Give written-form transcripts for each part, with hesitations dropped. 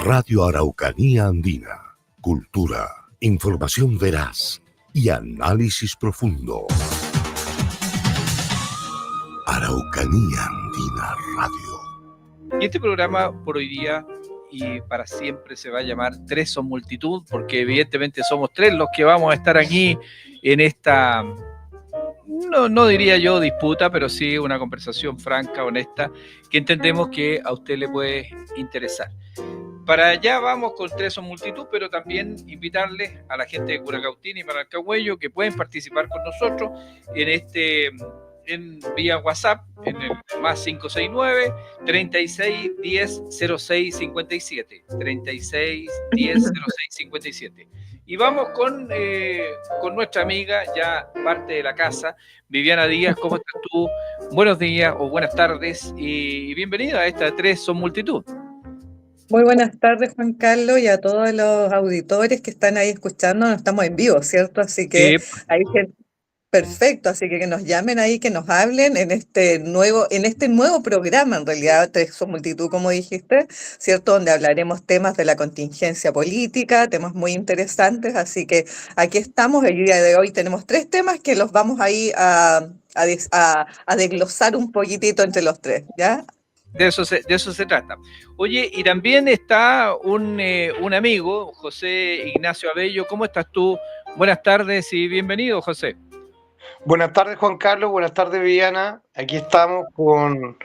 Radio Araucanía Andina. Cultura, información veraz y análisis profundo. Araucanía Andina Radio. Y este programa por hoy día y para siempre se va a llamar Tres son multitud, porque evidentemente somos tres los que vamos a estar aquí en esta, no diría yo disputa, pero sí una conversación franca, honesta, que entendemos que a usted le puede interesar. Para allá vamos con Tres son multitud, pero también invitarles a la gente de Curacautín y Maracaibo que pueden participar con nosotros en vía WhatsApp en el más 569 36 10 06 57 36 10 06 57. Y vamos con nuestra amiga, ya parte de la casa, Viviana Díaz. ¿Cómo estás tú? Buenos días o buenas tardes y bienvenida a esta Tres son multitud. Muy buenas tardes, Juan Carlos, y a todos los auditores que están ahí escuchando. No estamos en vivo, ¿cierto? Así que hay gente. Perfecto, así que nos llamen ahí, que nos hablen en este nuevo programa, en realidad, Tres son multitud, como dijiste, ¿cierto? Donde hablaremos temas de la contingencia política, temas muy interesantes, así que aquí estamos. El día de hoy tenemos tres temas que los vamos ahí a desglosar un poquitito entre los tres, ¿ya? De eso se trata. Oye, y también está un amigo, José Ignacio Abello. ¿Cómo estás tú? Buenas tardes y bienvenido, José. Buenas tardes, Juan Carlos. Buenas tardes, Viviana. Aquí estamos con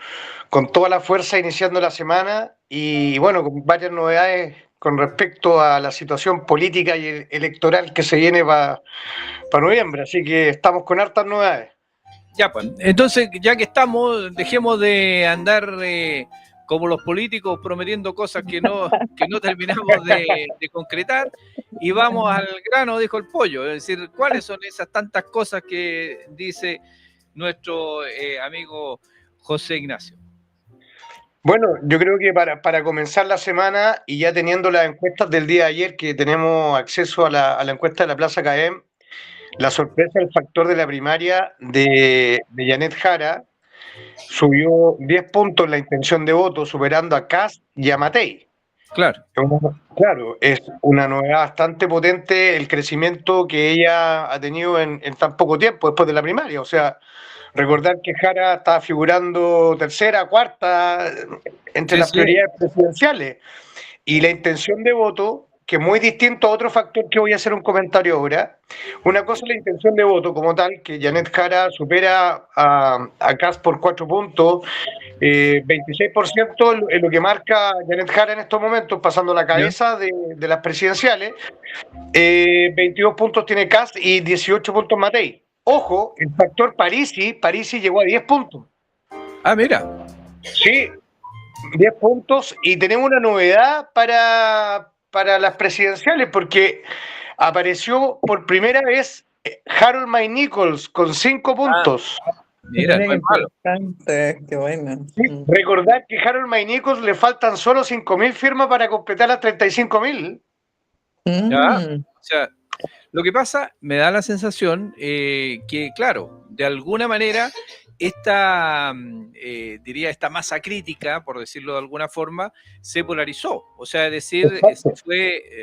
toda la fuerza iniciando la semana y bueno, con varias novedades con respecto a la situación política y electoral que se viene para noviembre. Así que estamos con hartas novedades. Ya, pues, entonces, ya que estamos, dejemos de andar como los políticos prometiendo cosas que no terminamos de concretar y vamos al grano, dijo el pollo. Es decir, ¿cuáles son esas tantas cosas que dice nuestro amigo José Ignacio? Bueno, yo creo que para comenzar la semana y ya teniendo las encuestas del día de ayer, que tenemos acceso a la encuesta de la Plaza CAEM, la sorpresa del factor de la primaria de Janet Jara subió 10 puntos en la intención de voto, superando a Kast y a Matei. Claro. Claro, es una novedad bastante potente el crecimiento que ella ha tenido en tan poco tiempo después de la primaria. O sea, recordar que Jara estaba figurando tercera, cuarta entre las prioridades presidenciales. Y la intención de voto, que es muy distinto a otro factor que voy a hacer un comentario ahora. Una cosa es la intención de voto como tal, que Janet Jara supera a Kast por 4 puntos, 26% es lo que marca Janet Jara en estos momentos, pasando la cabeza de las presidenciales. 22 puntos tiene Kast y 18 puntos Matei. Ojo, el factor Parisi llegó a 10 puntos. Ah, mira. Sí, 10 puntos, y tenemos una novedad para las presidenciales, porque apareció por primera vez Harold May Nichols con 5 puntos. Mira, no es malo. Qué bueno. Sí, recordar que a Harold May Nichols le faltan solo 5.000 firmas para completar las 35.000. O sea, lo que pasa, me da la sensación que, claro, de alguna manera esta masa crítica, por decirlo de alguna forma, se polarizó. O sea, es decir,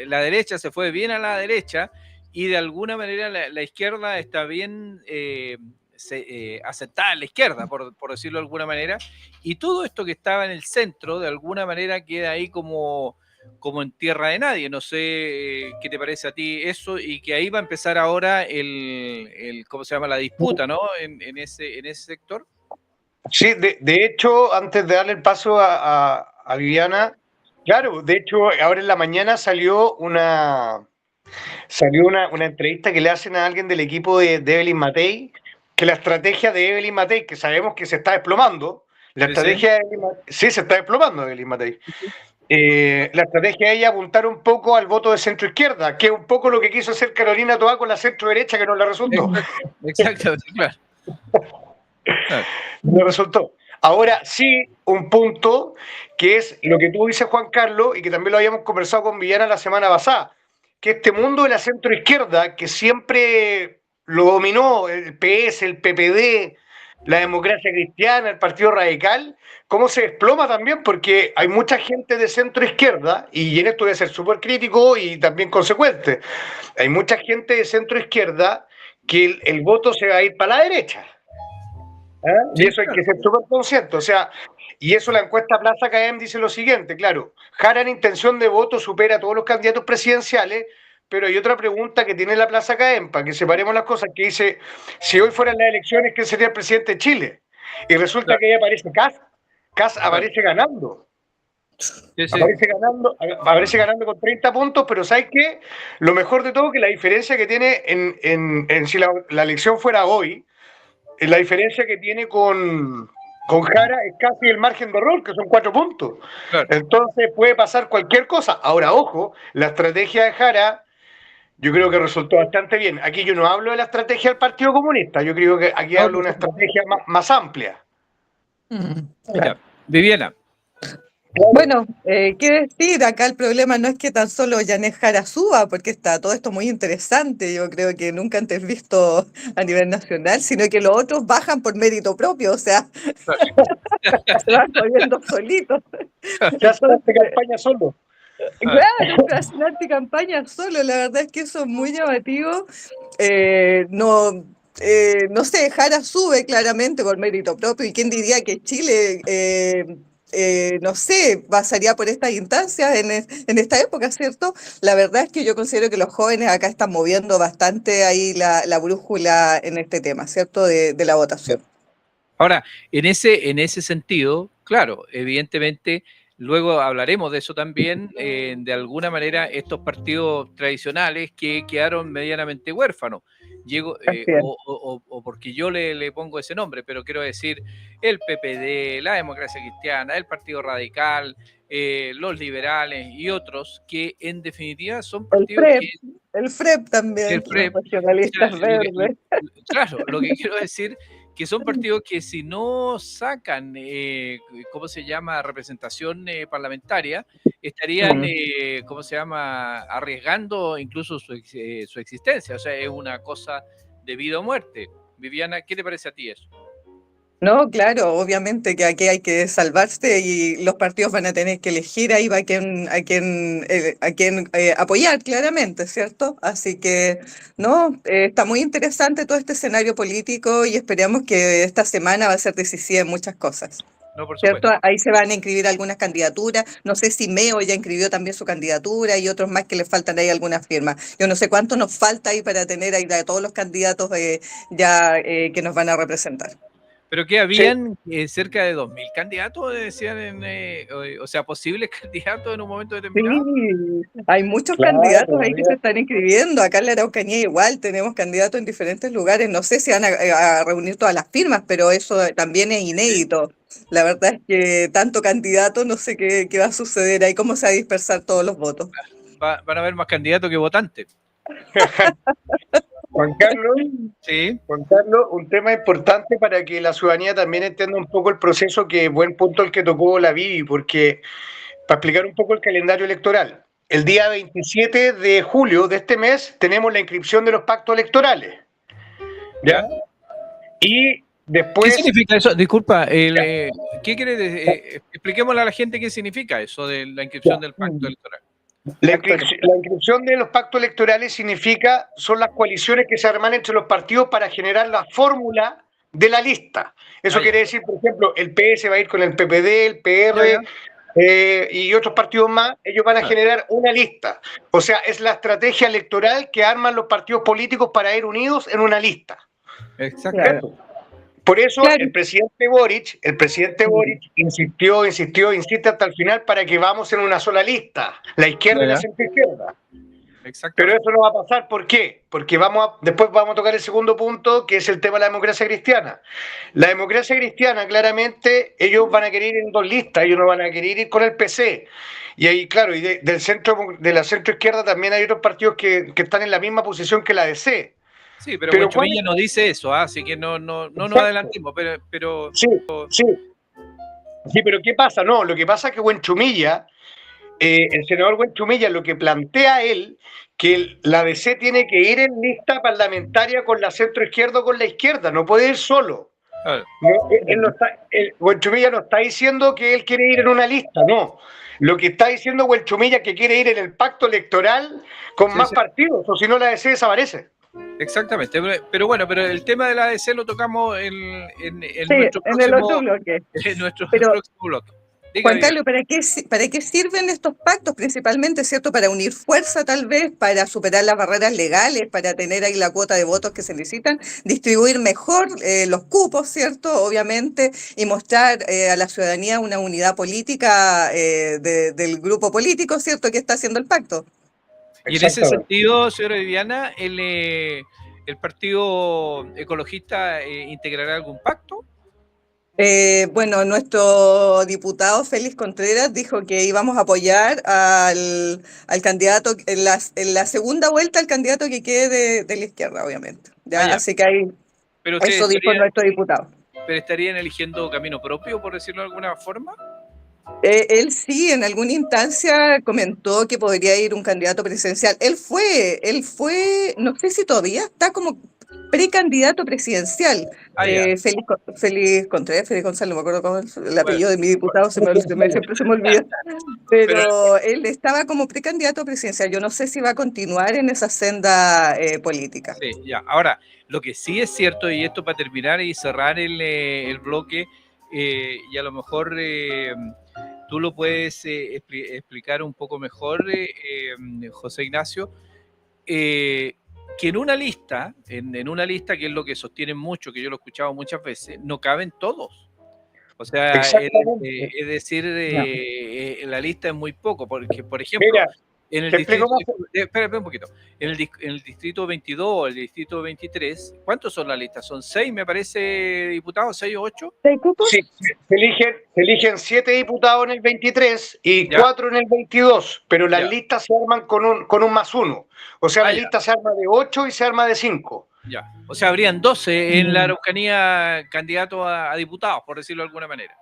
la derecha se fue bien a la derecha y de alguna manera la izquierda está bien aceptada en la izquierda, por decirlo de alguna manera, y todo esto que estaba en el centro, de alguna manera queda ahí como en tierra de nadie. No sé qué te parece a ti eso, y que ahí va a empezar ahora ¿cómo se llama? La disputa, ¿no? En ese sector. Sí, de hecho, antes de darle el paso a Viviana, claro, de hecho, ahora en la mañana salió una entrevista que le hacen a alguien del equipo de Evelyn Matei, que la estrategia de Evelyn Matei, que sabemos que se está desplomando, se está desplomando Evelyn Matei. La estrategia de ella apuntar un poco al voto de centro izquierda, que es un poco lo que quiso hacer Carolina Toá con la centro derecha, que no le resultó. Exacto, claro. No resultó. Ahora sí, un punto que es lo que tú dices, Juan Carlos, y que también lo habíamos conversado con Villana la semana pasada, que este mundo de la centro izquierda, que siempre lo dominó el PS, el PPD, la democracia cristiana, el Partido Radical, cómo se desploma también, porque hay mucha gente de centro izquierda, y en esto voy a ser súper crítico y también consecuente, hay mucha gente de centro izquierda que el voto se va a ir para la derecha. Y eso hay que ser súper consciente, o sea, y eso la encuesta Plaza KM dice lo siguiente, claro, Jara en intención de voto supera a todos los candidatos presidenciales, pero hay otra pregunta que tiene la Plaza KM, para que separemos las cosas, que dice, si hoy fueran las elecciones, ¿quién sería el presidente de Chile? Y resulta que ahí aparece Kast aparece ganando. Sí. Aparece ganando con 30 puntos, pero ¿sabes qué? Lo mejor de todo que la diferencia que tiene en si la elección fuera hoy, la diferencia que tiene con Jara es casi el margen de error, que son 4 puntos. Claro. Entonces puede pasar cualquier cosa. Ahora, ojo, la estrategia de Jara yo creo que resultó bastante bien. Aquí yo no hablo de la estrategia del Partido Comunista, yo creo que aquí hablo de una estrategia más amplia. Claro. Viviana. Bueno, qué decir, acá el problema no es que tan solo Yanez Jara suba, porque está todo esto muy interesante, yo creo que nunca antes visto a nivel nacional, sino que los otros bajan por mérito propio, o sea, se van corriendo solitos. Se hace la campaña solo. Claro, hacen anticampaña solo, la verdad es que eso es muy llamativo. No sé, Jara sube claramente por mérito propio, y quién diría que Chile... no sé, pasaría por estas instancias en esta época, ¿cierto? La verdad es que yo considero que los jóvenes acá están moviendo bastante ahí la brújula en este tema, ¿cierto? De la votación. Ahora, en ese sentido, claro, evidentemente, luego hablaremos de eso también, de alguna manera estos partidos tradicionales que quedaron medianamente huérfanos. O porque yo le pongo ese nombre, pero quiero decir el PPD, la Democracia Cristiana, el Partido Radical, los liberales y otros que en definitiva son partidos el FREP también, los nacionalistas verdes. Claro, lo que quiero decir que son partidos que si no sacan, ¿cómo se llama?, representación parlamentaria, estarían, ¿cómo se llama?, arriesgando incluso su existencia. O sea, es una cosa de vida o muerte. Viviana, ¿qué te parece a ti eso? No, claro, obviamente que aquí hay que salvarse y los partidos van a tener que elegir ahí a quién apoyar claramente, ¿cierto? Así que, no, está muy interesante todo este escenario político y esperamos que esta semana va a ser decisiva en muchas cosas. No, por ¿cierto? Ahí se van a inscribir algunas candidaturas. No sé si Meo ya inscribió también su candidatura y otros más que le faltan ahí algunas firmas. Yo no sé cuánto nos falta ahí para tener ahí a todos los candidatos que nos van a representar. Pero que habían cerca de 2.000 candidatos, decían, o sea, posibles candidatos en un momento determinado. Sí, hay muchos candidatos ahí que se están inscribiendo. Acá en la Araucanía igual tenemos candidatos en diferentes lugares. No sé si van a reunir todas las firmas, pero eso también es inédito. La verdad es que tanto candidato, no sé qué va a suceder ahí, cómo se va a dispersar todos los votos. Van a haber más candidatos que votantes. Juan Carlos, un tema importante para que la ciudadanía también entienda un poco el proceso, que buen punto el que tocó la Vivi, porque para explicar un poco el calendario electoral, el día 27 de julio de este mes tenemos la inscripción de los pactos electorales. ¿Ya? Y después... ¿Qué significa eso? Disculpa, ¿qué quiere decir? Expliquémosle a la gente qué significa eso de la inscripción del pacto electoral. La inscripción de los pactos electorales son las coaliciones que se arman entre los partidos para generar la fórmula de la lista. Eso quiere decir, por ejemplo, el PS va a ir con el PPD, el PR y otros partidos más. Ellos van a generar una lista. O sea, es la estrategia electoral que arman los partidos políticos para ir unidos en una lista. Exacto. Por eso el presidente Boric insiste hasta el final para que vamos en una sola lista, la izquierda y la centroizquierda. Pero eso no va a pasar, ¿por qué? Porque después vamos a tocar el segundo punto, que es el tema de la democracia cristiana. La democracia cristiana, claramente, ellos van a querer ir en 2 listas, ellos no van a querer ir con el PC. Y ahí, claro, y de la centroizquierda también hay otros partidos que están en la misma posición que la DC. Sí, pero Buenchumilla no dice eso, así que no nos adelantemos, pero... Sí, pero ¿qué pasa? No, lo que pasa es que Buenchumilla, el senador Buenchumilla, lo que plantea él, que la DC tiene que ir en lista parlamentaria con la centroizquierda o con la izquierda, no puede ir solo. Claro. Huenchumilla no está diciendo que él quiere ir en una lista, no. Lo que está diciendo Huenchumilla es que quiere ir en el pacto electoral con más partidos, o si no la ADC desaparece. Exactamente, pero bueno, pero el tema de la ADC lo tocamos en nuestro próximo, el otro bloque. En nuestro próximo bloque. Juan Carlos, ¿para qué sirven estos pactos? Principalmente, ¿cierto? Para unir fuerza, tal vez, para superar las barreras legales, para tener ahí la cuota de votos que se necesitan, distribuir mejor los cupos, ¿cierto? Obviamente, y mostrar a la ciudadanía una unidad política del grupo político, ¿cierto? Que está haciendo el pacto. Y en ese sentido, señora Viviana, ¿el Partido Ecologista integrará algún pacto? Bueno, nuestro diputado Félix Contreras dijo que íbamos a apoyar al candidato, en la segunda vuelta, al candidato que quede de la izquierda, obviamente. ¿Ya? Así que ahí, eso dijo nuestro diputado. ¿Pero estarían eligiendo camino propio, por decirlo de alguna forma? Él sí, en alguna instancia comentó que podría ir un candidato presidencial. Él fue, no sé si todavía está como precandidato presidencial. Félix Contreras, Félix González, no me acuerdo cómo es el apellido de mi diputado, siempre se me olvida. Pero él estaba como precandidato presidencial. Yo no sé si va a continuar en esa senda política. Sí, ya. Ahora, lo que sí es cierto, y esto para terminar y cerrar el bloque, y a lo mejor tú lo puedes explicar un poco mejor, José Ignacio, que en una lista, en una lista, que es lo que sostienen mucho, que yo lo he escuchado muchas veces, no caben todos. O sea, es decir, la lista es muy poco, porque, por ejemplo, mira, en el distrito, espérame un poquito, en el distrito 22 o el distrito 23, ¿cuántos son las listas? ¿Son 6, me parece, diputados? ¿6 o 8? Sí, se eligen 7 diputados en el 23 y 4 en el 22, pero las listas se arman con un más 1. O sea, la lista se arma de 8 y se arma de 5. Ya, o sea, habrían 12 en la Araucanía candidatos a diputados, por decirlo de alguna manera.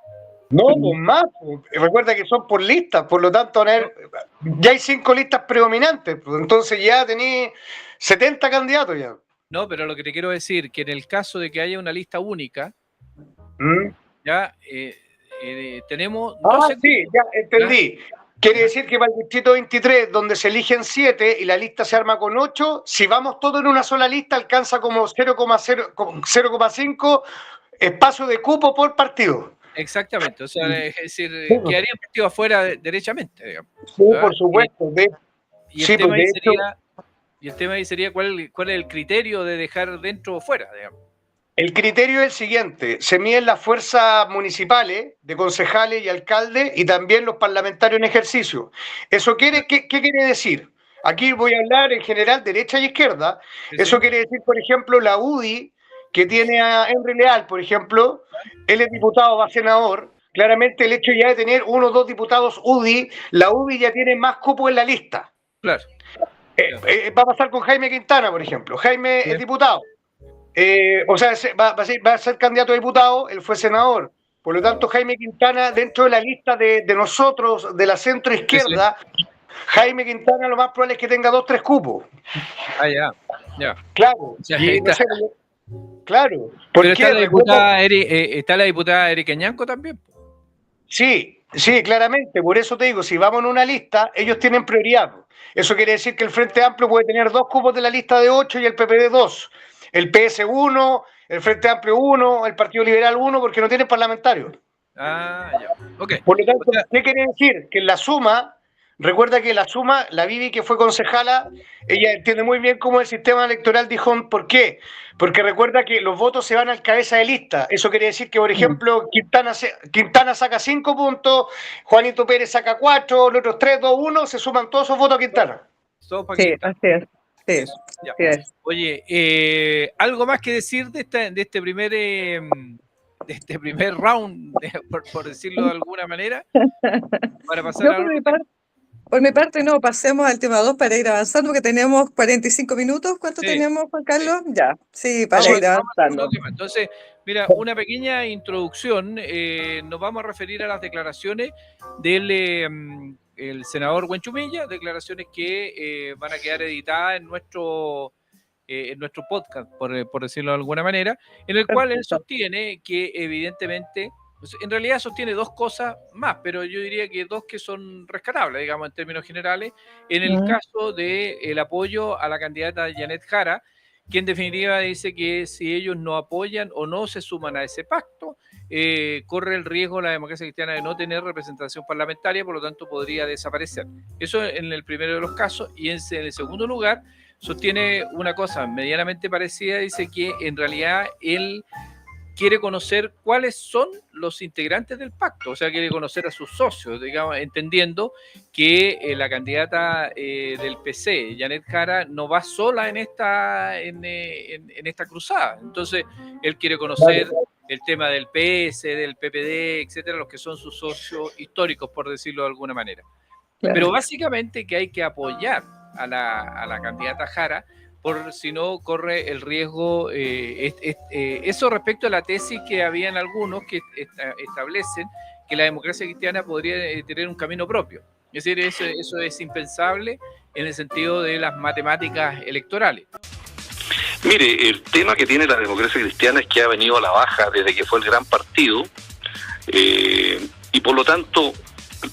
No, pues más. Recuerda que son por listas, por lo tanto, ya hay 5 listas predominantes, entonces ya tenéis 70 candidatos ya. No, pero lo que te quiero decir, que en el caso de que haya una lista única, ya tenemos 12. Sí, ya entendí. Quiere decir que para el distrito 23, donde se eligen 7 y la lista se arma con 8, si vamos todos en una sola lista, alcanza como 0,5 espacio de cupo por partido. Exactamente, o sea, es decir, quedaría un partido afuera derechamente, digamos. Sí, por supuesto. Y el tema ahí sería cuál es el criterio de dejar dentro o fuera, digamos. El criterio es el siguiente: se miden las fuerzas municipales de concejales y alcaldes y también los parlamentarios en ejercicio. ¿Qué quiere decir? Aquí voy a hablar en general derecha y izquierda. Eso quiere decir, por ejemplo, la UDI, que tiene a Henry Leal, por ejemplo, él es diputado, va a senador. Claramente el hecho ya de tener 1 o 2 diputados UDI, la UDI ya tiene más cupo en la lista. Claro. Va a pasar con Jaime Quintana, por ejemplo. Jaime es diputado. O sea, va a ser candidato a diputado, él fue senador. Por lo tanto, Jaime Quintana, dentro de la lista de nosotros, de la centro izquierda, Jaime Quintana lo más probable es que tenga 2 o 3 cupos. Ya. Claro. Claro. Pero está la diputada Erika Ñanco también. Sí, claramente. Por eso te digo, si vamos en una lista, ellos tienen prioridad. Eso quiere decir que el Frente Amplio puede tener 2 cupos de la lista de 8 y el PPD 2. El PS 1, el Frente Amplio 1, el Partido Liberal 1, porque no tienen parlamentarios. Ya. Okay. Por lo tanto, ¿qué quiere decir? Que en la suma, recuerda que la Vivi, que fue concejala, ella entiende muy bien cómo el sistema electoral dijo. ¿Por qué? Porque recuerda que los votos se van al cabeza de lista. Eso quiere decir que, por ejemplo, Quintana saca 5 puntos, Juanito Pérez saca 4, los otros 3, 2, 1, se suman todos esos votos a Quintana. Sí, así es. Sí, Oye, ¿algo más que decir de este primer round, por decirlo de alguna manera? Para pasar por mi parte, no, pasemos al tema 2 para ir avanzando, porque tenemos 45 minutos. ¿Cuánto tenemos, Juan Carlos? Ya, sí, para ir avanzando. Entonces, mira, una pequeña introducción. Nos vamos a referir a las declaraciones del el senador Huenchumilla, declaraciones que van a quedar editadas en nuestro en nuestro podcast, por decirlo de alguna manera, en el cual él sostiene que evidentemente, en realidad sostiene dos cosas más, pero yo diría que dos que son rescatables, digamos, en términos generales, en el caso del apoyo a la candidata Janet Jara, que en definitiva dice que si ellos no apoyan o no se suman a ese pacto, corre el riesgo la democracia cristiana de no tener representación parlamentaria, por lo tanto podría desaparecer. Eso en el primero de los casos, y en el segundo lugar sostiene una cosa medianamente parecida, dice que en realidad él quiere conocer cuáles son los integrantes del pacto, o sea, quiere conocer a sus socios, digamos, entendiendo que la candidata del PC, Janet Jara, no va sola en esta cruzada. Entonces, él quiere conocer el tema del PS, del PPD, etcétera, los que son sus socios históricos, por decirlo de alguna manera. Claro. Pero básicamente que hay que apoyar a la candidata Jara, por si no corre el riesgo, eso respecto a la tesis que habían algunos que establecen que la democracia cristiana podría tener un camino propio. Es decir, eso es impensable en el sentido de las matemáticas electorales. Mire, el tema que tiene la democracia cristiana es que ha venido a la baja desde que fue el gran partido, y por lo tanto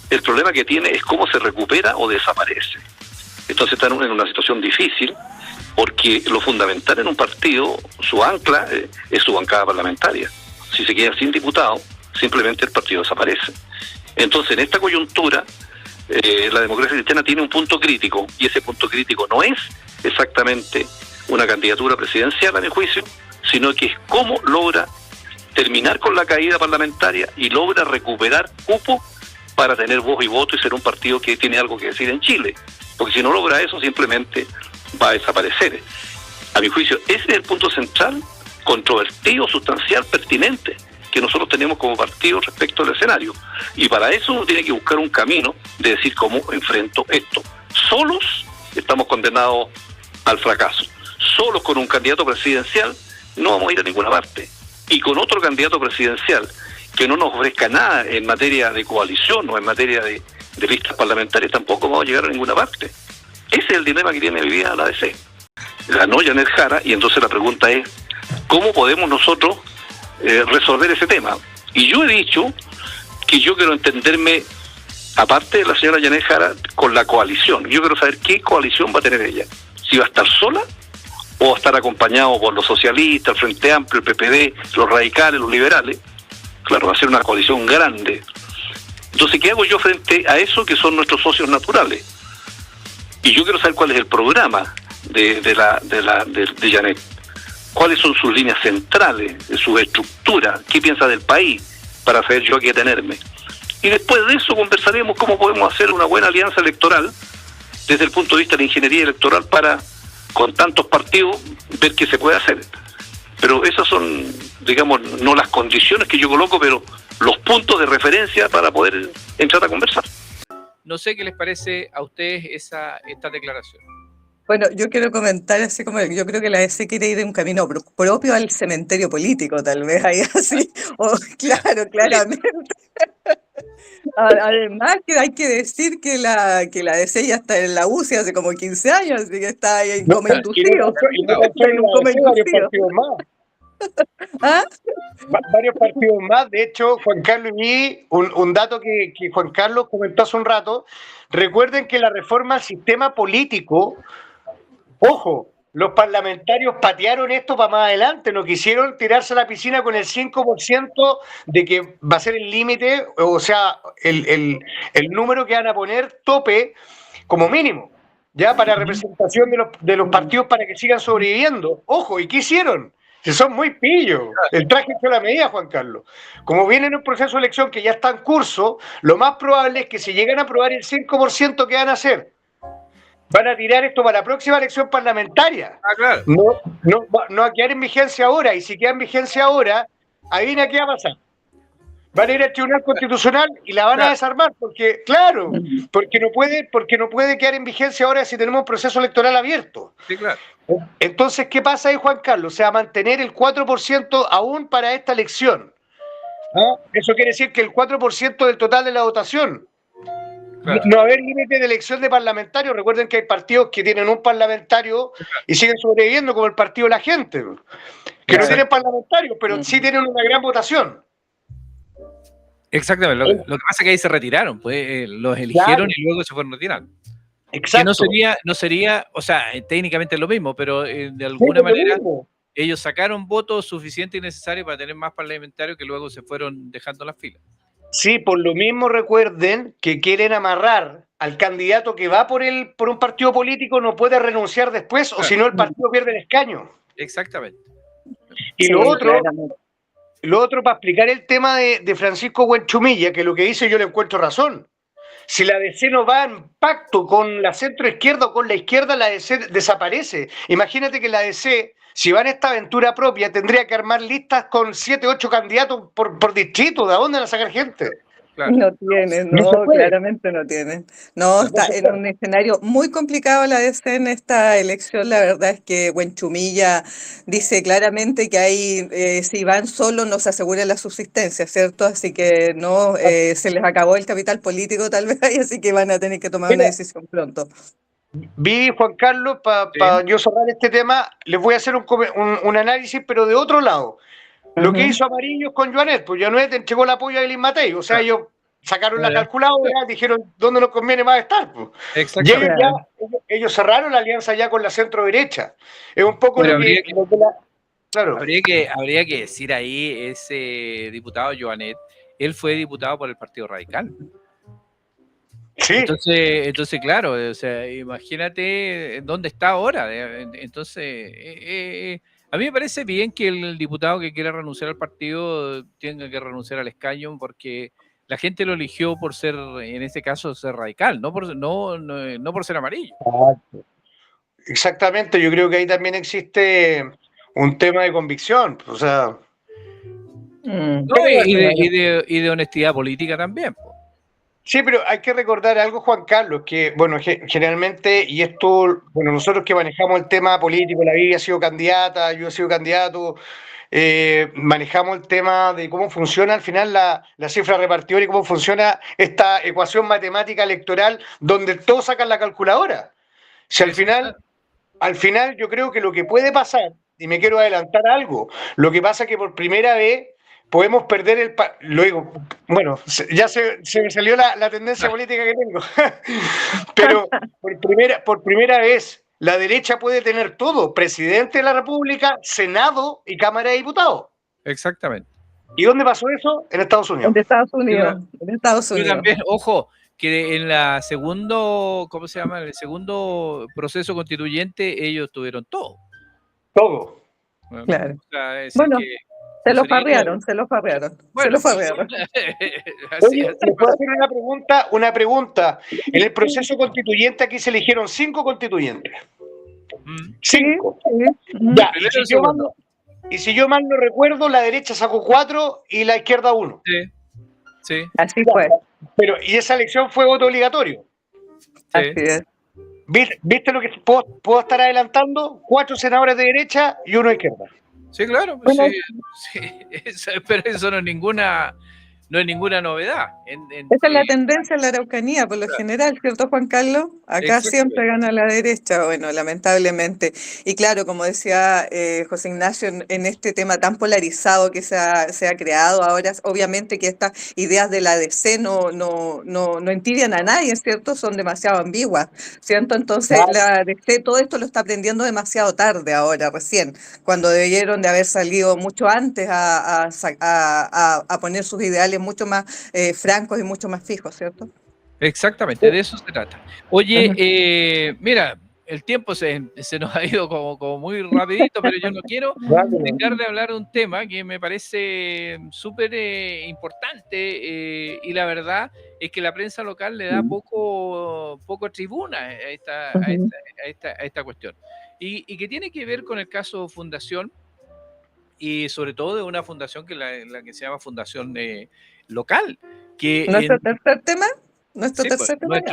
el problema que tiene es cómo se recupera o desaparece. Entonces está en una situación difícil, porque lo fundamental en un partido, su ancla, es su bancada parlamentaria. Si se queda sin diputado, simplemente el partido desaparece. Entonces, en esta coyuntura, la democracia cristiana tiene un punto crítico, y ese punto crítico no es exactamente una candidatura presidencial, a mi juicio, sino que es cómo logra terminar con la caída parlamentaria y logra recuperar cupo para tener voz y voto y ser un partido que tiene algo que decir en Chile. Porque si no logra eso, simplemente va a desaparecer. A mi juicio, ese es el punto central, controvertido, sustancial, pertinente, que nosotros tenemos como partido respecto al escenario. Y para eso uno tiene que buscar un camino de decir cómo enfrento esto. Solos estamos condenados al fracaso. Solos con un candidato presidencial no vamos a ir a ninguna parte. Y con otro candidato presidencial que no nos ofrezca nada en materia de coalición o en materia de listas parlamentarias, tampoco vamos a llegar a ninguna parte. Ese es el dilema que tiene hoy día la DC. Ganó Janet Jara, y entonces la pregunta es, ¿cómo podemos nosotros resolver ese tema? Y yo he dicho que yo quiero entenderme, aparte de la señora Janet Jara, con la coalición. Yo quiero saber qué coalición va a tener ella. Si va a estar sola o va a estar acompañado por los socialistas, el Frente Amplio, el PPD, los radicales, los liberales. Claro, va a ser una coalición grande. Entonces, ¿qué hago yo frente a eso que son nuestros socios naturales? Y yo quiero saber cuál es el programa de Janet. ¿Cuáles son sus líneas centrales, de su estructura? ¿Qué piensa del país? Para saber yo a qué atenerme. Y después de eso conversaremos cómo podemos hacer una buena alianza electoral desde el punto de vista de la ingeniería electoral para, con tantos partidos, ver qué se puede hacer. Pero esas son, digamos, no las condiciones que yo coloco, pero los puntos de referencia para poder entrar a conversar. No sé qué les parece a ustedes esta declaración. Bueno, yo quiero comentar así como yo creo que la DC quiere ir de un camino propio al cementerio político, tal vez ahí así, claro, claramente. Además que hay que decir que la DC ya está en la UCI hace como 15 años, así que está ahí en coma inducido. ¿Ah? Varios partidos más. De hecho, Juan Carlos, y un dato que Juan Carlos comentó hace un rato. Recuerden que la reforma al sistema político, ojo, los parlamentarios patearon esto para más adelante, no quisieron tirarse a la piscina con el 5% de que va a ser el límite, o sea, el número que van a poner tope como mínimo, ya para representación de los partidos para que sigan sobreviviendo. Ojo, ¿y qué hicieron? Que son muy pillos. El traje hecho la medida, Juan Carlos. Como viene en un proceso de elección que ya está en curso, lo más probable es que si llegan a aprobar el 5%, ¿qué van a hacer? Van a tirar esto para la próxima elección parlamentaria. Claro. No va a quedar en vigencia ahora. Y si queda en vigencia ahora, adivina qué va a pasar. Van a ir al Tribunal Constitucional y la van a desarmar, porque, claro, porque no puede quedar en vigencia ahora si tenemos un proceso electoral abierto. Sí, claro. Entonces, ¿qué pasa ahí, Juan Carlos? Se va a mantener el 4% aún para esta elección. ¿Ah? Eso quiere decir que el 4% del total de la votación. Claro. No haber límite de elección de parlamentarios. Recuerden que hay partidos que tienen un parlamentario y siguen sobreviviendo, como el partido de la gente, que no tienen parlamentarios, pero sí tienen una gran votación. Exactamente. Lo que pasa es que ahí se retiraron, pues los eligieron y luego se fueron retirando. Exacto. Que no sería, o sea, técnicamente es lo mismo, pero de alguna manera ellos sacaron votos suficientes y necesarios para tener más parlamentarios que luego se fueron dejando las filas. Sí, por lo mismo recuerden que quieren amarrar al candidato que va por un partido político, no puede renunciar después, o si no el partido pierde el escaño. Exactamente. Y lo otro, para explicar el tema de Francisco Buenchumilla, que lo que dice yo le encuentro razón. Si la DC no va en pacto con la centroizquierda o con la izquierda, la DC desaparece. Imagínate que la DC, si va en esta aventura propia, tendría que armar listas con 7, 8 candidatos por distrito. ¿De dónde van a sacar gente? Claro. No tienen, no, claramente no tienen. No, está en un escenario muy complicado la DC en esta elección. La verdad es que Buenchumilla dice claramente que ahí si van solos no se asegura la subsistencia, ¿cierto? Así que no, se les acabó el capital político tal vez, así que van a tener que tomar una decisión pronto. Vi, Juan Carlos, para yo cerrar este tema, les voy a hacer un análisis, pero de otro lado. Lo que hizo Amarillos con Joanet, pues Joanet entregó el apoyo a Elin Matei, o sea, ellos sacaron la calculadora, dijeron dónde nos conviene más estar. Pues. Y ellos cerraron la alianza ya con la centro derecha. Es un poco lo que claro. Habría que decir ahí, ese diputado Joanet, él fue diputado por el Partido Radical. Sí. Entonces, claro, o sea, imagínate dónde está ahora. Entonces, a mí me parece bien que el diputado que quiera renunciar al partido tenga que renunciar al escaño, porque la gente lo eligió por ser, en este caso, ser radical, no por ser amarillo. Exactamente, yo creo que ahí también existe un tema de convicción, o sea... y de honestidad política también. Sí, pero hay que recordar algo, Juan Carlos, que, bueno, generalmente, y esto, bueno, nosotros que manejamos el tema político, la Vivi ha sido candidata, yo he sido candidato, manejamos el tema de cómo funciona al final la cifra repartidora y cómo funciona esta ecuación matemática electoral donde todos sacan la calculadora. Si al final yo creo que lo que puede pasar, y me quiero adelantar algo, lo que pasa es que por primera vez podemos perder luego, bueno, ya se me salió la tendencia política que tengo, pero por primera vez la derecha puede tener todo, presidente de la República, Senado y Cámara de Diputados. Exactamente. ¿Y dónde pasó eso? En Estados Unidos. En Estados Unidos. Pero también, ojo, que en el segundo proceso constituyente ellos tuvieron todo. Todo. Claro. Bueno, se lo farrearon. Bueno, Oye, ¿les puedo hacer una pregunta? En el proceso constituyente aquí se eligieron 5 constituyentes. 5. Ya, y si yo mal no recuerdo, la derecha sacó 4 y la izquierda 1. Sí. Así fue. Pero, y esa elección fue voto obligatorio. Así es. ¿Viste lo que puedo estar adelantando? 4 senadores de derecha y 1 de izquierda. Sí, claro. Bueno, sí. Pero eso no es ninguna novedad. Esa es la tendencia en la Araucanía, por lo general, ¿cierto, Juan Carlos? Acá siempre gana la derecha, bueno, lamentablemente. Y claro, como decía José Ignacio, en este tema tan polarizado que se ha creado ahora, obviamente que estas ideas de la DC no entibian a nadie, ¿cierto? Son demasiado ambiguas, ¿cierto? Entonces la DC todo esto lo está aprendiendo demasiado tarde ahora, recién, cuando debieron de haber salido mucho antes a poner sus ideales mucho más francos y mucho más fijos, ¿cierto? Exactamente, de eso se trata. Oye, mira, el tiempo se nos ha ido como muy rapidito, pero yo no quiero dejar de hablar de un tema que me parece súper importante y la verdad es que la prensa local le da poco tribuna a esta cuestión y que tiene que ver con el caso Fundación y sobre todo de una fundación que la que se llama Fundación local. ¿Nuestro tercer tema? Tercer tema.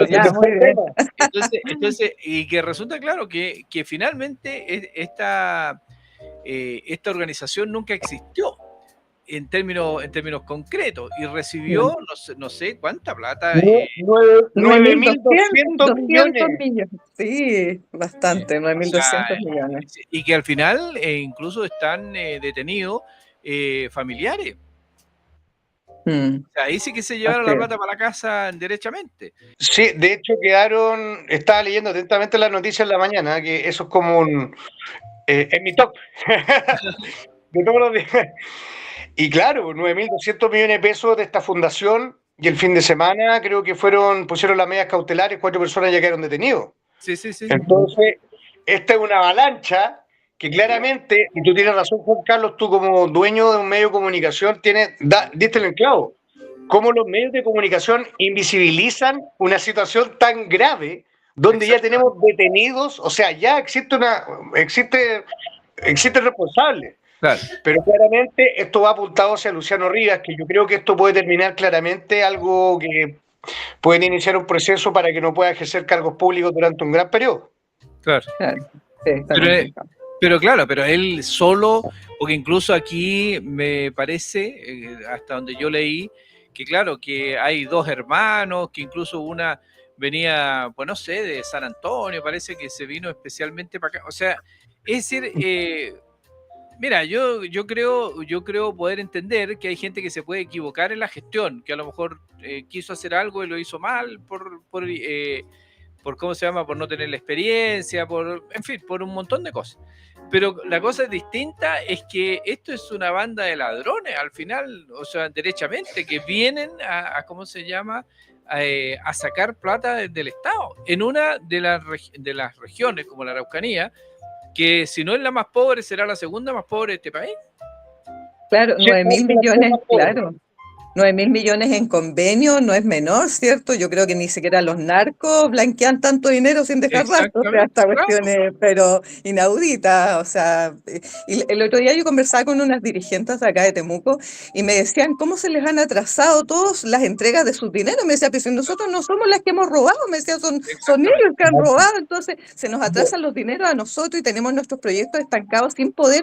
Entonces, y que resulta claro que finalmente esta organización nunca existió. en términos concretos, y recibió no sé cuánta plata. 9.200 millones. Sí, bastante, 9.200 millones. Y que al final incluso están detenidos familiares. O sea, ahí sí que se llevaron la plata para la casa derechamente. Sí, de hecho estaba leyendo atentamente las noticias en la mañana, que eso es como en mi top de todos los días. Y claro, 9.200 millones de pesos de esta fundación, y el fin de semana creo que pusieron las medidas cautelares, 4 personas ya quedaron detenidos. Sí. Entonces, esta es una avalancha que claramente, y tú tienes razón, Juan Carlos, tú como dueño de un medio de comunicación diste el clavo. Cómo los medios de comunicación invisibilizan una situación tan grave donde ya tenemos detenidos, o sea, ya existe responsable. Claro. Pero claramente esto va apuntado hacia Luciano Rivas, que yo creo que esto puede terminar claramente algo que pueden iniciar un proceso para que no pueda ejercer cargos públicos durante un gran periodo. Claro. Pero él solo, porque incluso aquí me parece, hasta donde yo leí, que claro, que hay 2 hermanos, que incluso una venía, pues no sé, de San Antonio, parece que se vino especialmente para acá. O sea, es decir, mira, yo creo poder entender que hay gente que se puede equivocar en la gestión, que a lo mejor quiso hacer algo y lo hizo mal por ¿cómo se llama? Por no tener la experiencia, en fin, por un montón de cosas. Pero la cosa distinta es que esto es una banda de ladrones, al final, o sea, derechamente, que vienen ¿cómo se llama? A sacar plata del Estado. En una de las regiones, como la Araucanía, que si no es la más pobre, será la segunda más pobre de este país. Claro, 9.000 millones, claro. 9.000 millones en convenio no es menor, ¿cierto? Yo creo que ni siquiera los narcos blanquean tanto dinero sin dejar rastro. O sea, esta cuestión es, pero inaudita. O sea, y el otro día yo conversaba con unas dirigentes acá de Temuco y me decían cómo se les han atrasado todas las entregas de sus dineros. Me decía, pues si nosotros no somos las que hemos robado, me decía, son ellos que han robado. Entonces, se nos atrasan los dineros a nosotros y tenemos nuestros proyectos estancados sin poder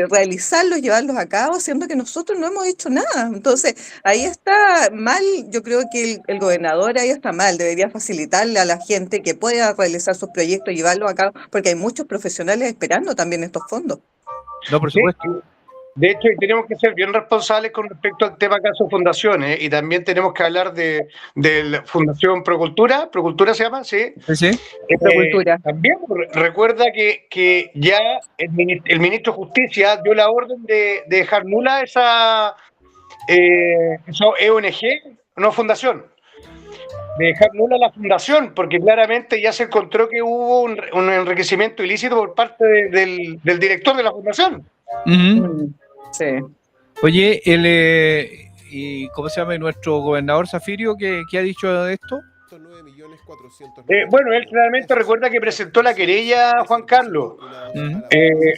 realizarlos, llevarlos a cabo, siendo que nosotros no hemos hecho nada. Entonces, ahí está mal, yo creo que el gobernador ahí está mal, debería facilitarle a la gente que pueda realizar sus proyectos y llevarlos a cabo, porque hay muchos profesionales esperando también estos fondos. No, por supuesto. De hecho, tenemos que ser bien responsables con respecto al tema caso fundaciones, y también tenemos que hablar de la Fundación Procultura. ¿Procultura se llama? Sí. Procultura. También recuerda que ya el ministro de Justicia dio la orden de dejar nula esa ONG, no fundación, de dejar nula la fundación, porque claramente ya se encontró que hubo un enriquecimiento ilícito por parte del director de la fundación. Sí. Oye, ¿y cómo se llama nuestro gobernador Zafirio? ¿Qué ha dicho de esto? Bueno, él claramente recuerda que presentó la querella, Juan Carlos.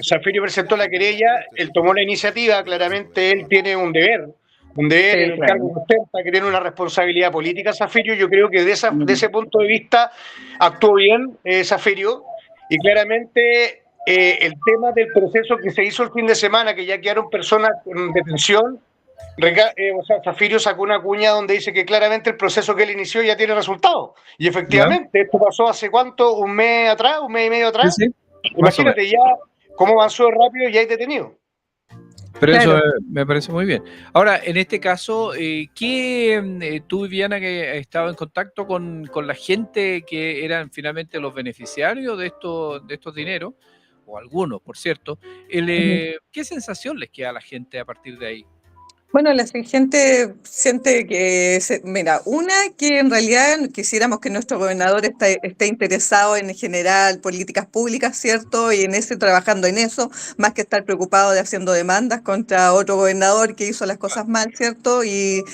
Zafirio presentó la querella, él tomó la iniciativa, claramente él tiene un deber en el cargo que ostenta, que tiene una responsabilidad política, Zafirio. Yo creo que de ese punto de vista actuó bien Zafirio, y claramente el tema del proceso que se hizo el fin de semana, que ya quedaron personas en detención, Zafirio sacó una cuña donde dice que claramente el proceso que él inició ya tiene resultados. Y efectivamente, esto pasó hace ¿cuánto? ¿Un mes atrás? ¿Un mes y medio atrás? Sí. Imagínate ya cómo avanzó rápido y hay detenido. Pero claro, eso me parece muy bien. Ahora, en este caso, tú, Viviana, que has estado en contacto con la gente que eran finalmente los beneficiarios de estos dineros, o algunos, por cierto, ¿qué sensación les queda a la gente a partir de ahí? Bueno, la gente siente que, mira, que en realidad quisiéramos que nuestro gobernador esté interesado en generar políticas públicas, ¿cierto? Y trabajando en eso, más que estar preocupado de haciendo demandas contra otro gobernador que hizo las cosas mal, ¿cierto? Y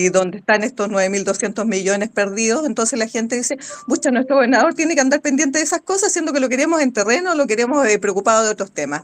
donde están estos 9.200 millones perdidos. Entonces la gente dice, pucha, nuestro gobernador tiene que andar pendiente de esas cosas, siendo que lo queremos en terreno, lo queremos preocupado de otros temas.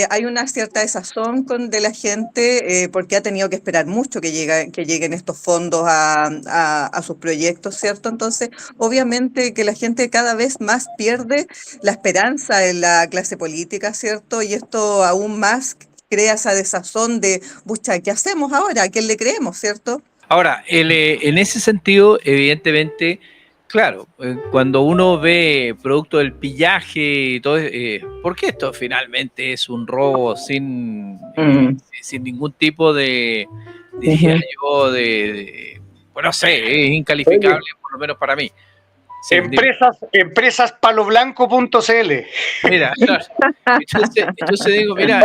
Hay una cierta desazón de la gente porque ha tenido que esperar mucho que lleguen estos fondos a sus proyectos, ¿cierto? Entonces, obviamente que la gente cada vez más pierde la esperanza en la clase política, ¿cierto? Y esto aún más crea esa desazón de, pucha, ¿qué hacemos ahora? ¿A quién le creemos, cierto? Ahora, en ese sentido, evidentemente, claro, cuando uno ve producto del pillaje y todo, porque esto finalmente es un robo sin ningún tipo de, diría yo, bueno, no sé, es incalificable, por lo menos para mí. Sí, Empresaspaloblanco.cl. Mira, claro, entonces digo, mira,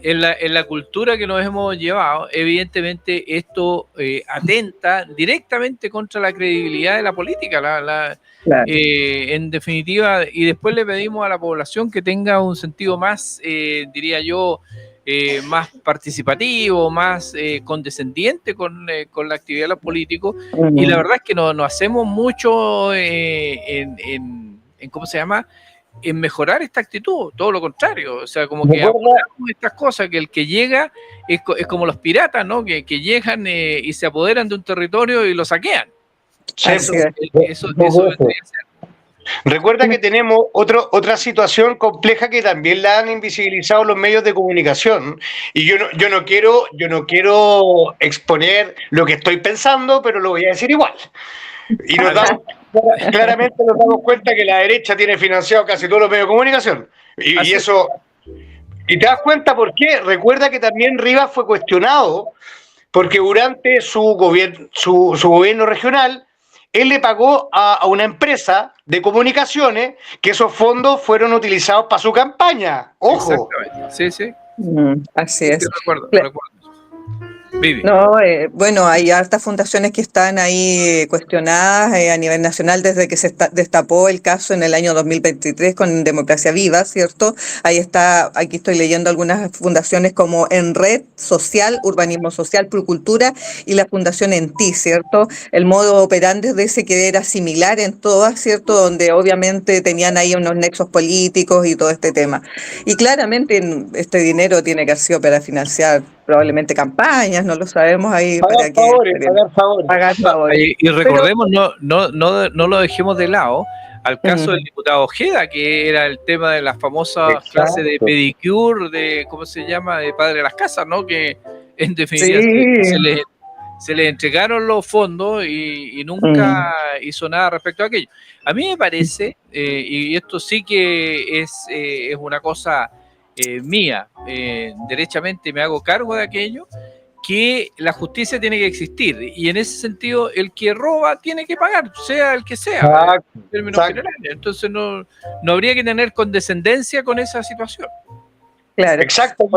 en la cultura que nos hemos llevado, evidentemente esto atenta directamente contra la credibilidad de la política, claro. En definitiva, y después le pedimos a la población que tenga un sentido más, diría yo, más participativo, más condescendiente con la actividad de los políticos, y la verdad es que no hacemos mucho en ¿cómo se llama?, en mejorar esta actitud, todo lo contrario, o sea, como que apoyamos estas cosas, que el que llega es como los piratas, ¿no?, que llegan y se apoderan de un territorio y lo saquean. Sí, eso vendría a ser. Recuerda que tenemos otra situación compleja que también la han invisibilizado los medios de comunicación, y yo no quiero exponer lo que estoy pensando, pero lo voy a decir igual. Y claramente nos damos cuenta que la derecha tiene financiado casi todos los medios de comunicación. Y eso. ¿Y te das cuenta por qué? Recuerda que también Rivas fue cuestionado porque durante su gobierno regional, él le pagó a una empresa de comunicaciones que esos fondos fueron utilizados para su campaña. ¡Ojo! Exactamente. Sí. Así es. Sí, recuerdo. Vivi. No, bueno, hay hartas fundaciones que están ahí cuestionadas a nivel nacional desde que se destapó el caso en el año 2023 con Democracia Viva, ¿cierto? Ahí está, aquí estoy leyendo algunas fundaciones como Enred Social, Urbanismo Social, Procultura y la Fundación En Ti, ¿cierto? El modo operandi de ese que era similar en todas, ¿cierto? Donde obviamente tenían ahí unos nexos políticos y todo este tema. Y claramente este dinero tiene que haber sido para financiar probablemente campañas, no lo sabemos ahí. Pagar favores. Y recordemos, no lo dejemos de lado, al caso del diputado Ojeda, que era el tema de las famosas clases de pedicure, de, ¿cómo se llama?, de padre de las casas, ¿no? Que en definitiva se le entregaron los fondos y nunca hizo nada respecto a aquello. A mí me parece, y esto sí que es una cosa mía, derechamente me hago cargo de aquello, que la justicia tiene que existir, y en ese sentido el que roba tiene que pagar, sea el que sea, en términos generales. Entonces no habría que tener condescendencia con esa situación. Claro. Exacto.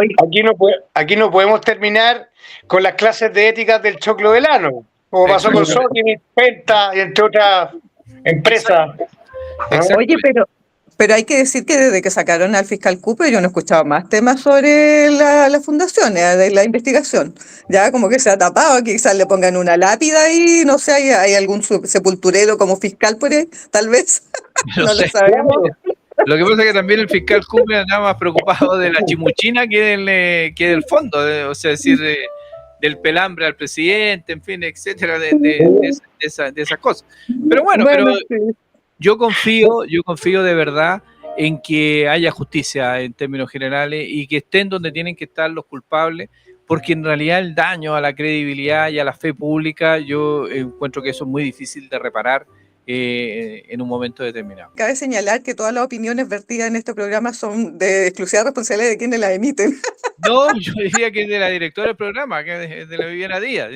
Aquí no podemos terminar con las clases de ética del choclo velano, como pasó con Sony, Penta y entre otras empresas. Oye, pero hay que decir que desde que sacaron al fiscal Cooper yo no he escuchado más temas sobre la fundación, de la investigación. Ya como que se ha tapado, quizás le pongan una lápida y no sé, hay algún sepulturero como fiscal por ahí, tal vez. No lo sabemos. Lo que pasa es que también el fiscal Cooper andaba más preocupado de la chimuchina que del fondo, o sea, decir, del pelambre al presidente, en fin, etcétera, de esas cosas. Pero bueno, sí. Yo confío de verdad en que haya justicia en términos generales y que estén donde tienen que estar los culpables, porque en realidad el daño a la credibilidad y a la fe pública, yo encuentro que eso es muy difícil de reparar en un momento determinado. Cabe señalar que todas las opiniones vertidas en este programa son de exclusiva responsabilidad de quienes las emiten. No, yo diría que es de la directora del programa, que es de la Viviana Díaz.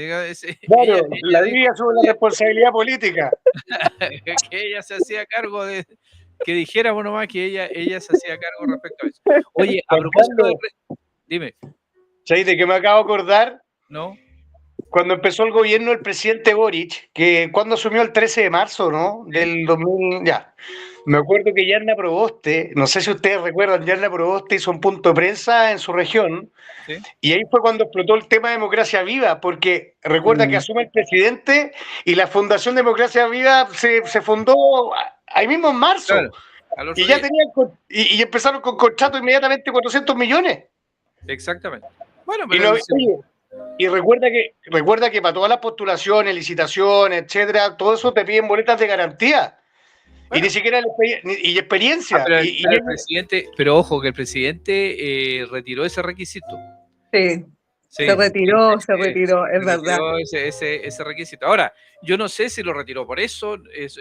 Claro, la Díaz sobre la responsabilidad política. Que ella se hacía cargo de, que dijéramos nomás que ella se hacía cargo respecto a eso. Oye, a propósito de... Dime. ¿Sabes de qué me acabo de acordar? No. Cuando empezó el gobierno del presidente Boric, que cuando asumió el 13 de marzo, ¿no? Del 2000, ya. Me acuerdo que Yarna Proboste, no sé si ustedes recuerdan, Yarna Proboste hizo un punto de prensa en su región, ¿sí? Y ahí fue cuando explotó el tema de Democracia Viva, porque recuerda que asume el presidente y la Fundación Democracia Viva se fundó ahí mismo en marzo. Claro, y ya tenían, y empezaron con contrato inmediatamente 400 millones. Exactamente. Bueno, pero... Y recuerda que para todas las postulaciones, licitaciones, etcétera, todo eso te piden boletas de garantía. y ni siquiera y experiencia. Pero el presidente, pero ojo que el presidente retiró ese requisito. Sí. Sí, Se retiró, es verdad. ese requisito. Ahora, yo no sé si lo retiró por eso,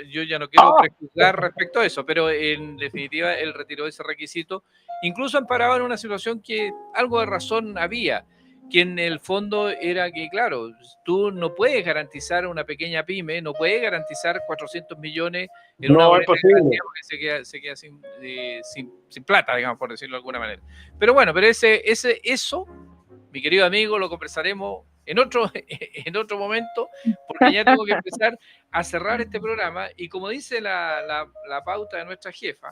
yo ya no quiero prejuzgar respecto a eso, pero en definitiva él retiró ese requisito, incluso amparado en una situación que algo de razón había, que en el fondo era que, claro, tú no puedes garantizar una pequeña pyme, no puedes garantizar 400 millones en una boleta de garantía porque se queda sin plata, digamos, por decirlo de alguna manera. Pero bueno, pero eso, mi querido amigo, lo conversaremos en otro momento, porque ya tengo que empezar a cerrar este programa. Y como dice la pauta de nuestra jefa,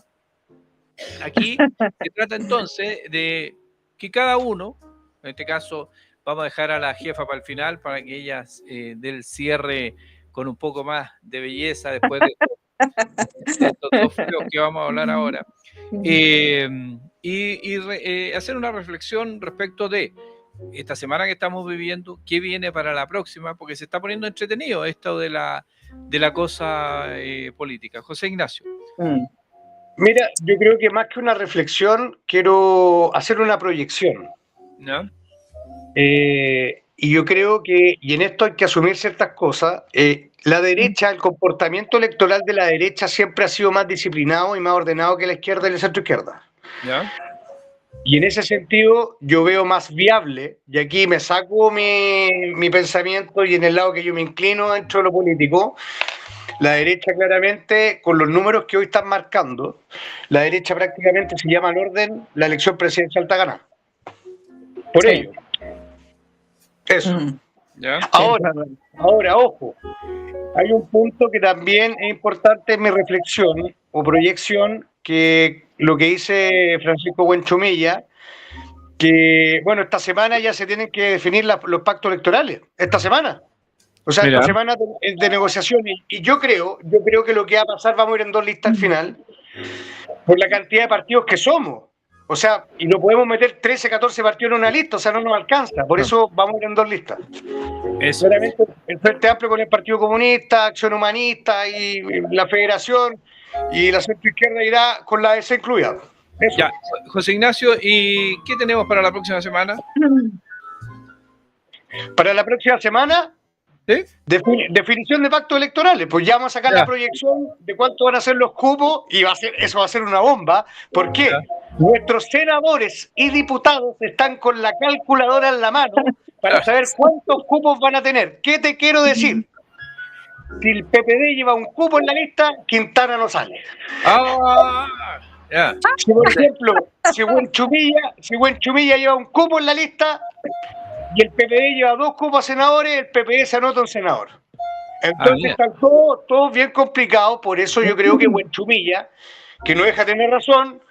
aquí se trata entonces de que cada uno, en este caso vamos a dejar a la jefa para el final, para que ella dé el cierre con un poco más de belleza después de estos dos feos que vamos a hablar ahora, hacer una reflexión respecto de esta semana que estamos viviendo, qué viene para la próxima, porque se está poniendo entretenido esto de la cosa política. José Ignacio. Mira, yo creo que más que una reflexión, quiero hacer una proyección. ¿No? Y yo creo que, y en esto hay que asumir ciertas cosas, la derecha, el comportamiento electoral de la derecha siempre ha sido más disciplinado y más ordenado que la izquierda y la centroizquierda. ¿Ya? Y en ese sentido yo veo más viable, y aquí me saco mi pensamiento y en el lado que yo me inclino dentro de lo político, la derecha claramente, con los números que hoy están marcando, la derecha prácticamente se llama al orden, la elección presidencial está ganada. Por ello. Eso. ¿Ya? Ahora, ojo, hay un punto que también es importante en mi reflexión o proyección, que lo que dice Francisco Buenchumilla, que, bueno, esta semana ya se tienen que definir los pactos electorales, esta semana. O sea, esta semana de negociación. Y yo creo que lo que va a pasar, vamos a ir en 2 listas al final, por la cantidad de partidos que somos. O sea, y no podemos meter 13, 14 partidos en una lista, o sea, no nos alcanza. Por eso vamos a ir en 2 listas. Claramente, el Frente Amplio con el Partido Comunista, Acción Humanista y la Federación, y la centroizquierda irá con la DC incluida. Eso. Ya, José Ignacio, ¿y qué tenemos para la próxima semana? Para la próxima semana, ¿sí? Definición de pactos electorales. Pues ya vamos a sacar la proyección de cuánto van a ser los cupos y eso va a ser una bomba. ¿Por qué? Nuestros senadores y diputados están con la calculadora en la mano para saber cuántos cupos van a tener. ¿Qué te quiero decir? Si el PPD lleva un cupo en la lista, Quintana no sale. Si, por ejemplo, si Buenchumilla lleva un cupo en la lista y el PPD lleva 2 cupos a senadores, el PPD se anota un senador. Entonces están todos bien complicados. Por eso yo creo que Buenchumilla, que no deja tener razón,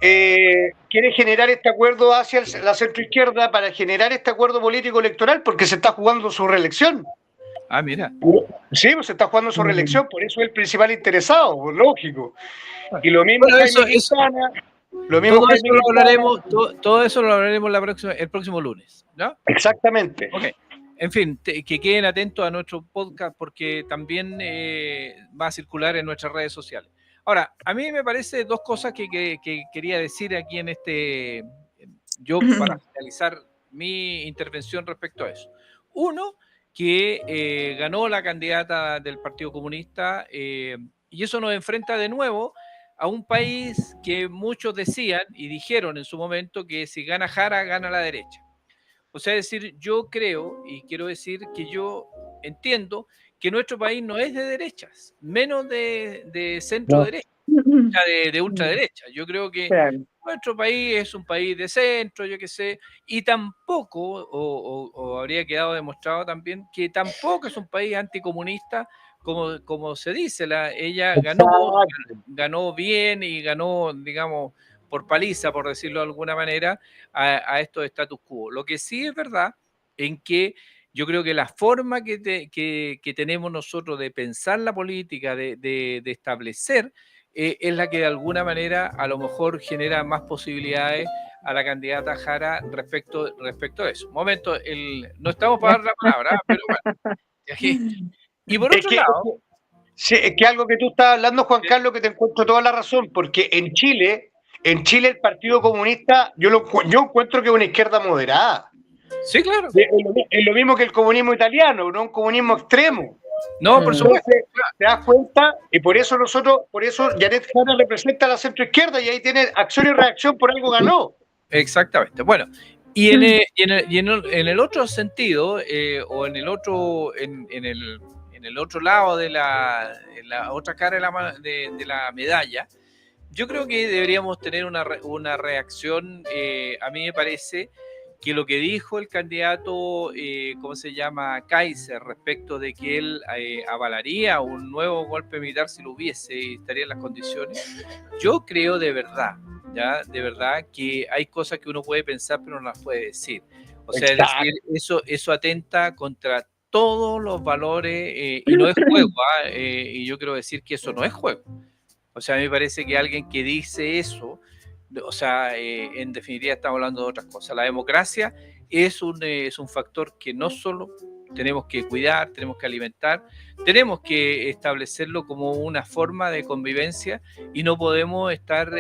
quiere generar este acuerdo hacia la centroizquierda para generar este acuerdo político electoral, porque se está jugando su reelección. Mira. Sí, pues se está jugando su reelección, por eso es el principal interesado, lógico. Y lo mismo todo eso lo hablaremos el próximo lunes, ¿no? Exactamente. Okay. En fin, que queden atentos a nuestro podcast, porque también va a circular en nuestras redes sociales. Ahora, a mí me parece 2 cosas que quería decir aquí en yo para finalizar mi intervención respecto a eso. Uno, que ganó la candidata del Partido Comunista, y eso nos enfrenta de nuevo a un país que muchos decían y dijeron en su momento que si gana Jara, gana la derecha. O sea, es decir, yo creo y quiero decir que yo entiendo que nuestro país no es de derechas, menos de centro-derecha, de ultraderecha. Yo creo que nuestro país es un país de centro, yo qué sé, y tampoco, o habría quedado demostrado también, que tampoco es un país anticomunista, como se dice. Ella ganó bien y ganó, digamos, por paliza, por decirlo de alguna manera, a estos status quo. Lo que sí es verdad en que yo creo que la forma que tenemos nosotros de pensar la política, de establecer, es la que de alguna manera a lo mejor genera más posibilidades a la candidata Jara respecto a eso. Momento, no estamos para dar la palabra, pero bueno. Y por otro lado, Sí, es que algo que tú estás hablando, Juan Carlos, que te encuentro toda la razón, porque en Chile el Partido Comunista, yo encuentro que es una izquierda moderada. Sí, claro. Es lo mismo que el comunismo italiano, no un comunismo extremo. No, por supuesto. ¿Te das cuenta? Y por eso Janet Jara representa a la centroizquierda y ahí tiene acción y reacción, por algo ganó. Exactamente. Bueno, y en el otro sentido, o en el otro lado de en la otra cara de la medalla, yo creo que deberíamos tener una reacción. A mí me parece que lo que dijo el candidato, ¿cómo se llama? Kaiser, respecto de que él avalaría un nuevo golpe militar si lo hubiese y estaría en las condiciones, yo creo de verdad que hay cosas que uno puede pensar pero no las puede decir. O sea, es decir, eso atenta contra todos los valores y no es juego, y yo quiero decir que eso no es juego. O sea, a mí me parece que alguien que dice eso, o sea, en definitiva estamos hablando de otras cosas. La democracia es un factor que no solo tenemos que cuidar, tenemos que alimentar, tenemos que establecerlo como una forma de convivencia y no podemos estar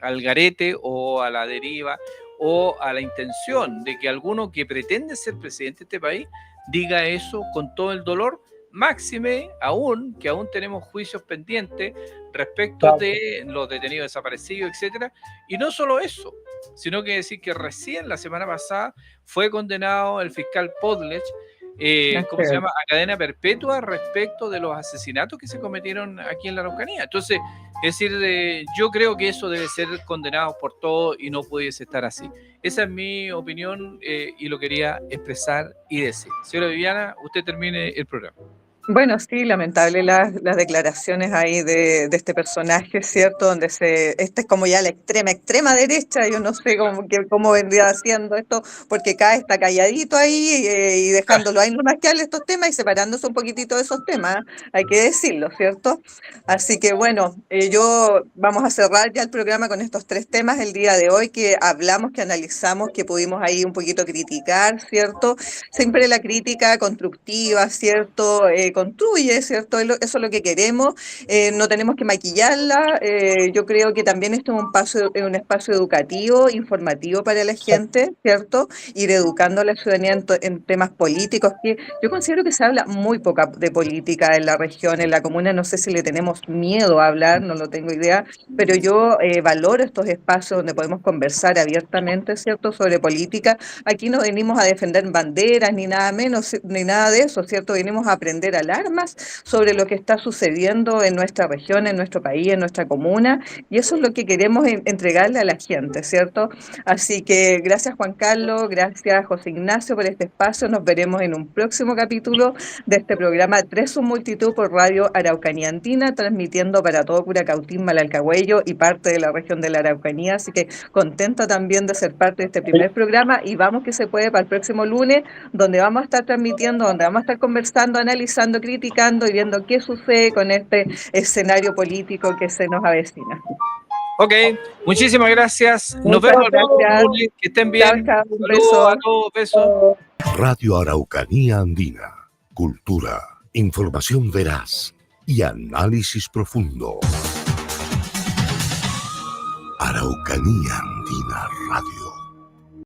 al garete o a la deriva o a la intención de que alguno que pretende ser presidente de este país diga eso con todo el dolor, máxime aún que aún tenemos juicios pendientes respecto de los detenidos desaparecidos, etcétera, y no solo eso, sino que decir que recién la semana pasada fue condenado el fiscal Podlech, ¿cómo se llama?, a cadena perpetua respecto de los asesinatos que se cometieron aquí en la Araucanía. Entonces, es decir, yo creo que eso debe ser condenado por todos y no pudiese estar así. Esa es mi opinión y lo quería expresar y decir. Señora Viviana, usted termine el programa. Bueno, sí, lamentable las declaraciones ahí de este personaje, ¿cierto? Donde este es como ya la extrema derecha, yo no sé cómo vendría haciendo esto, porque acá está calladito ahí y dejándolo ahí nomás que hable estos temas y separándose un poquitito de esos temas, hay que decirlo, ¿cierto? Así que bueno, vamos a cerrar ya el programa con estos 3 temas el día de hoy que hablamos, que analizamos, que pudimos ahí un poquito criticar, ¿cierto? Siempre la crítica constructiva, ¿cierto? Construye, ¿cierto? Eso es lo que queremos, no tenemos que maquillarla, yo creo que también esto es un espacio educativo, informativo para la gente, ¿cierto? Ir educando a la ciudadanía en temas políticos, que yo considero que se habla muy poca de política en la región, en la comuna, no sé si le tenemos miedo a hablar, no lo tengo idea, pero yo valoro estos espacios donde podemos conversar abiertamente, ¿cierto?, sobre política. Aquí no venimos a defender banderas, ni nada menos, ni nada de eso, ¿cierto? Venimos a aprender alarmas sobre lo que está sucediendo en nuestra región, en nuestro país, en nuestra comuna, y eso es lo que queremos entregarle a la gente, ¿cierto? Así que gracias Juan Carlos, gracias José Ignacio por este espacio, nos veremos en un próximo capítulo de este programa 3 son multitud por Radio Araucanía Andina, transmitiendo para todo Curacautín, Malalcahuello y parte de la región de la Araucanía, así que contenta también de ser parte de este primer programa y vamos que se puede para el próximo lunes, donde vamos a estar transmitiendo, donde vamos a estar conversando, analizando, criticando y viendo qué sucede con este escenario político que se nos avecina. Ok, muchísimas gracias. Nos vemos el lunes. Que estén bien. Chao, un beso. A todos, besos. Radio Araucanía Andina. Cultura, información veraz y análisis profundo. Araucanía Andina Radio.